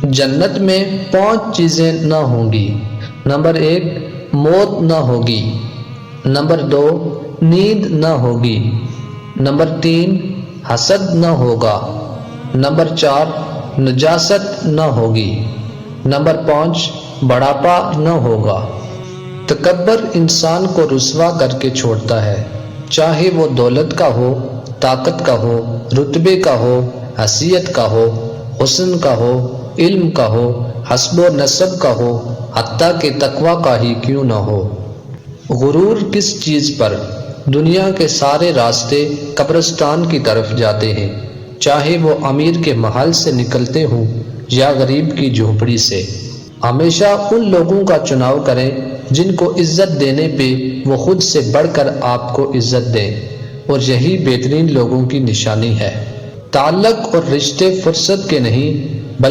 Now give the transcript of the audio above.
جنت میں 5 چیزیں نہ ہوں گی۔ نمبر 1، موت نہ ہوگی۔ نمبر 2، نیند نہ ہوگی۔ نمبر 3، حسد نہ ہوگا۔ نمبر 4، نجاست نہ ہوگی۔ نمبر 5، بڑھاپا نہ ہوگا۔ تکبر انسان کو رسوا کر کے چھوڑتا ہے، چاہے وہ دولت کا ہو، طاقت کا ہو، رتبے کا ہو، حیثیت کا ہو، حسن کا ہو، علم کا ہو، حسب و نسب کا ہو، حتیٰ کہ تقوی کا ہی کیوں نہ ہو۔ غرور کس چیز پر؟ دنیا کے سارے راستے قبرستان کی طرف جاتے ہیں، چاہے وہ امیر کے محل سے نکلتے ہوں یا غریب کی جھونپڑی سے۔ ہمیشہ ان لوگوں کا چناؤ کریں جن کو عزت دینے پہ وہ خود سے بڑھ کر آپ کو عزت دیں، اور یہی بہترین لوگوں کی نشانی ہے۔ تعلق اور رشتے فرصت کے نہیں